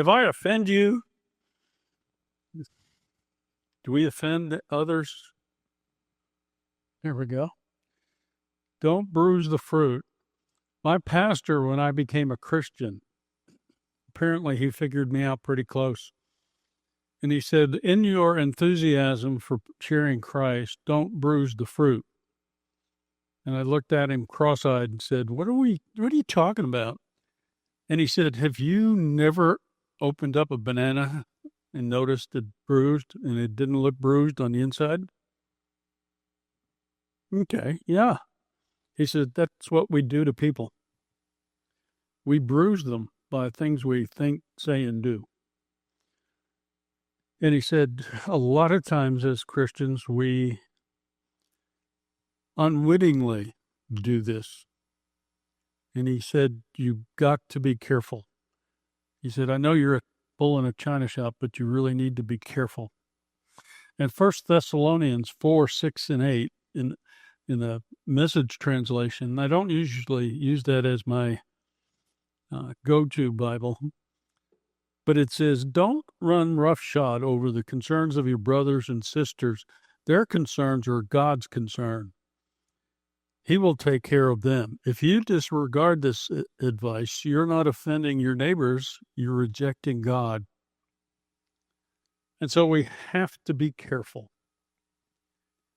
If I offend you, do we offend others? There we go. Don't bruise the fruit. My pastor, when I became a Christian, apparently he figured me out pretty close. And he said, in your enthusiasm for sharing Christ, don't bruise the fruit. And I looked at him cross-eyed and said, what are you talking about? And he said, have you never opened up a banana and noticed it bruised and it didn't look bruised on the inside? Okay, yeah. He said, that's what we do to people. We bruise them by things we think, say, and do. And he said, a lot of times as Christians, we unwittingly do this. And he said, you've got to be careful. He said, I know you're a bull in a china shop, but you really need to be careful. And 1 Thessalonians 4, 6, and 8 in the Message translation, I don't usually use that as my go-to Bible, but it says, don't run roughshod over the concerns of your brothers and sisters. Their concerns are God's concern. He will take care of them. If you disregard this advice, you're not offending your neighbors, you're rejecting God. And so we have to be careful.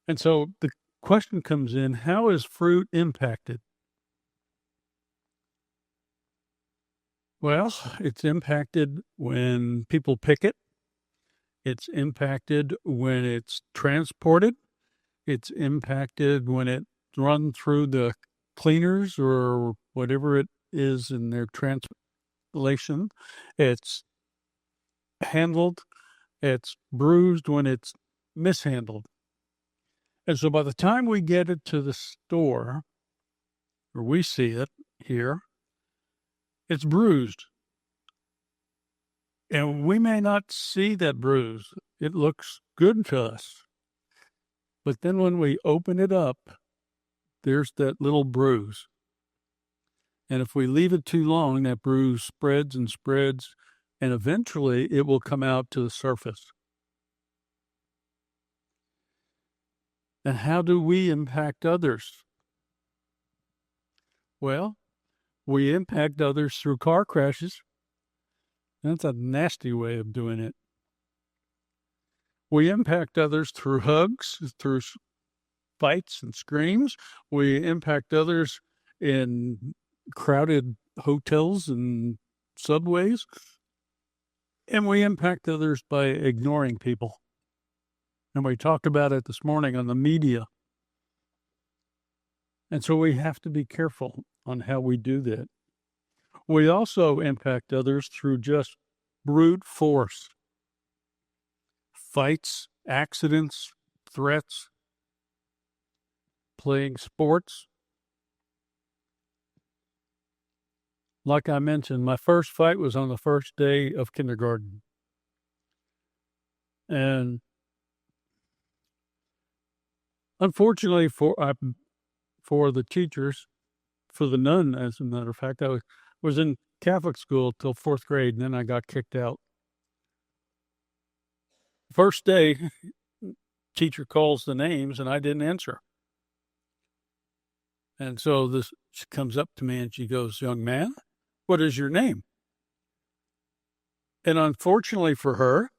And so the question comes in, how is fruit impacted? Well, it's impacted when people pick it. It's impacted when it's transported. It's impacted when it's run through the cleaners or whatever it is in their translation. It's handled. It's bruised when it's mishandled. And so by the time we get it to the store, or we see it here, it's bruised. And we may not see that bruise. It looks good to us. But then when we open it up, there's that little bruise. And if we leave it too long, that bruise spreads and spreads, and eventually it will come out to the surface. And how do we impact others? Well, we impact others through car crashes. That's a nasty way of doing it. We impact others through hugs, through fights and screams. We impact others in crowded hotels and subways. And we impact others by ignoring people. And we talked about it this morning on the media. And so we have to be careful on how we do that. We also impact others through just brute force. Fights, accidents, threats, playing sports. Like I mentioned, my first fight was on the first day of kindergarten. And unfortunately for the teachers, for the nun, as a matter of fact, I was in Catholic school till 4th grade, and then I got kicked out. First day, teacher calls the names, and I didn't answer. And so she comes up to me, and she goes, young man, what is your name? And unfortunately for her,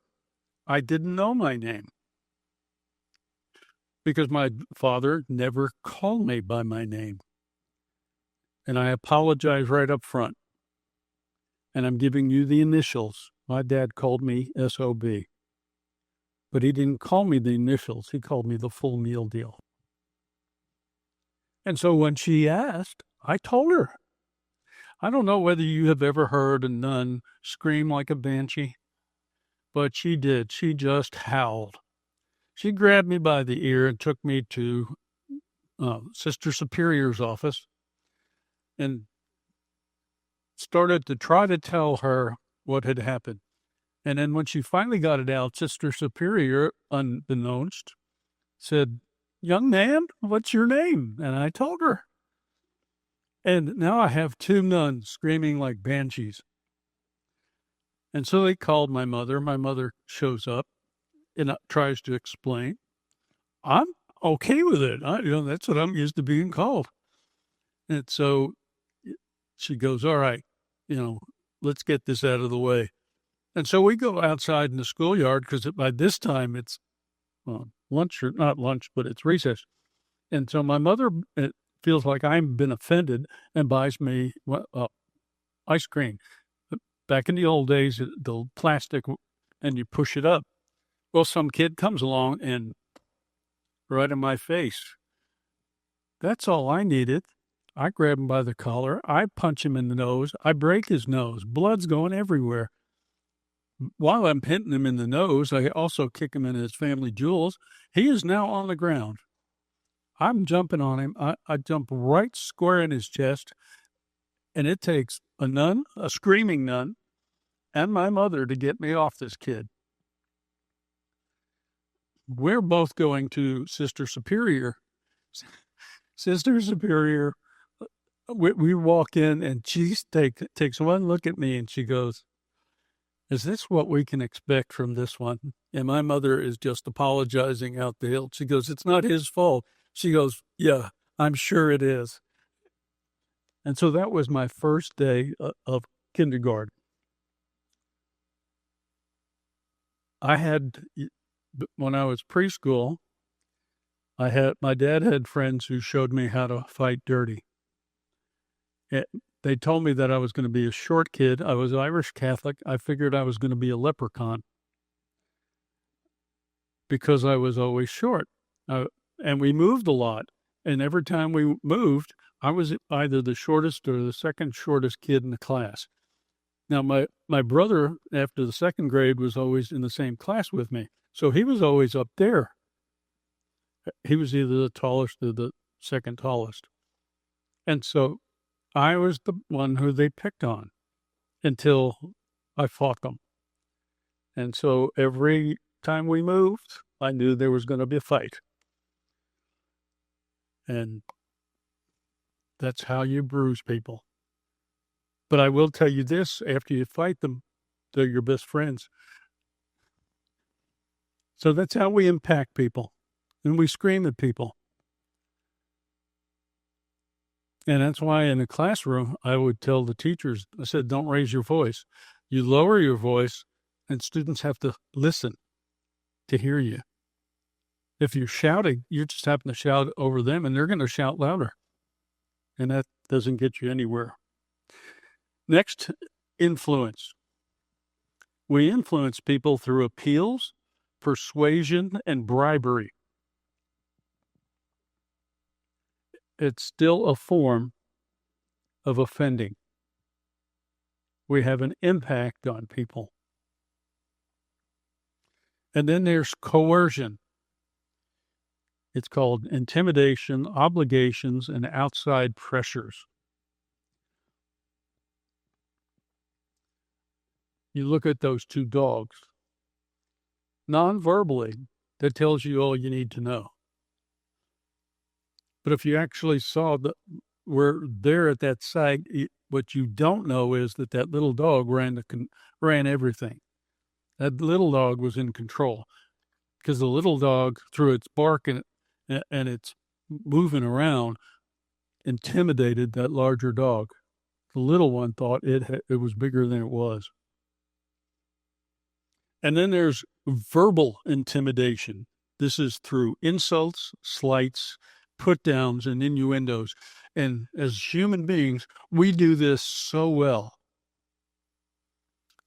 I didn't know my name, because my father never called me by my name. And I apologize right up front. And I'm giving you the initials. My dad called me S.O.B. But he didn't call me the initials. He called me the full meal deal. And so when she asked, I told her. I don't know whether you have ever heard a nun scream like a banshee, but she did. She just howled. She grabbed me by the ear and took me to Sister Superior's office and started to try to tell her what had happened. And then when she finally got it out, Sister Superior, unbeknownst, said, young man, what's your name? And I told her. And now I have two nuns screaming like banshees. And so they called my mother. My mother shows up and tries to explain. I'm okay with it. That's what I'm used to being called. And so she goes, all right, let's get this out of the way. And so we go outside in the schoolyard because by this time it's lunch, or not lunch, but it's recess. And so my mother feels like I've been offended and buys me ice cream. Back in the old days, the plastic, and you push it up. Well, some kid comes along and right in my face. That's all I needed. I grab him by the collar. I punch him in the nose. I break his nose. Blood's going everywhere. While I'm hitting him in the nose, I also kick him in his family jewels. He is now on the ground. I'm jumping on him. I jump right square in his chest, and it takes a nun, a screaming nun, and my mother to get me off this kid. We're both going to Sister Superior. Sister Superior, we walk in, and she takes one look at me, and she goes, is this what we can expect from this one? And my mother is just apologizing out the hill. She goes, it's not his fault. She goes, yeah, I'm sure it is. And so that was my first day of kindergarten. When I was preschool, my dad had friends who showed me how to fight dirty. They told me that I was going to be a short kid. I was Irish Catholic. I figured I was going to be a leprechaun because I was always short. And we moved a lot. And every time we moved, I was either the shortest or the second shortest kid in the class. Now, my brother, after the second grade, was always in the same class with me. So he was always up there. He was either the tallest or the second tallest. And so I was the one who they picked on until I fought them. And so every time we moved, I knew there was going to be a fight. And that's how you bruise people. But I will tell you this, after you fight them, they're your best friends. So that's how we impact people. And we scream at people. And that's why in the classroom, I would tell the teachers, I said, don't raise your voice. You lower your voice, and students have to listen to hear you. If you're shouting, you just happen to shout over them, and they're going to shout louder. And that doesn't get you anywhere. Next, influence. We influence people through appeals, persuasion, and bribery. It's still a form of offending. We have an impact on people. And then there's coercion. It's called intimidation, obligations, and outside pressures. You look at those two dogs. Non-verbally, that tells you all you need to know. But if you actually saw we're there at that site, what you don't know is that little dog ran everything. That little dog was in control because the little dog, through its bark and its moving around, intimidated that larger dog. The little one thought it was bigger than it was. And then there's verbal intimidation. This is through insults, slights, put-downs, and innuendos. And as human beings, we do this so well.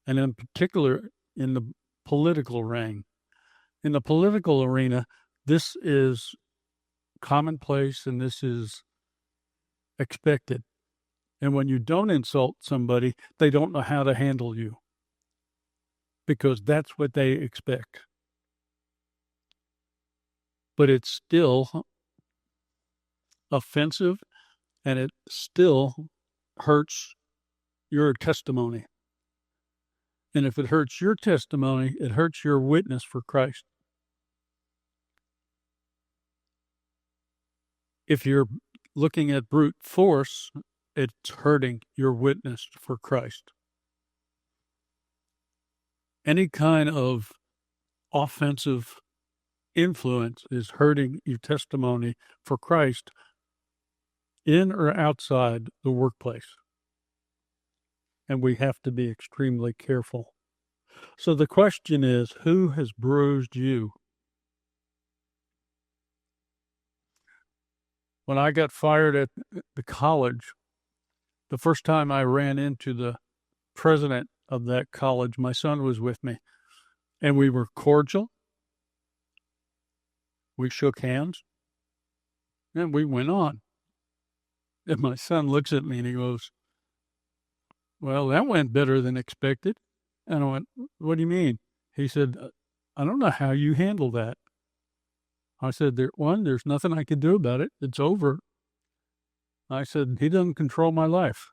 And in particular, in the political ring. In the political arena, this is commonplace and this is expected. And when you don't insult somebody, they don't know how to handle you because that's what they expect. But it's still offensive and it still hurts your testimony. And if it hurts your testimony, it hurts your witness for Christ. If you're looking at brute force, it's hurting your witness for Christ. any kind of offensive influence is hurting your testimony for Christ in or outside the workplace. And we have to be extremely careful. So the question is, who has bruised you? When I got fired at the college, the first time I ran into the president of that college, my son was with me, and we were cordial. We shook hands, and we went on. And my son looks at me and he goes, "Well, that went better than expected." And I went, "What do you mean?" He said, "I don't know how you handle that." I said, "There's nothing I can do about it. It's over." I said, "He doesn't control my life."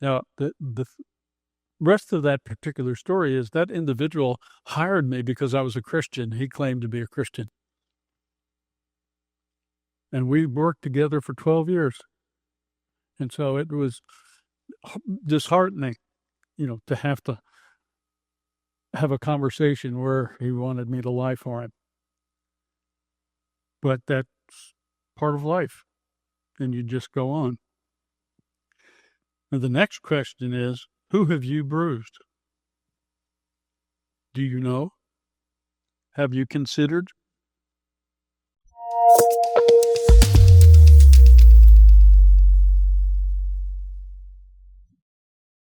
Now, the rest of that particular story is that individual hired me because I was a Christian. He claimed to be a Christian. And we worked together for 12 years. And so it was disheartening, to have a conversation where he wanted me to lie for him. But that's part of life, and you just go on. And the next question is, who have you bruised? Do you know? Have you considered?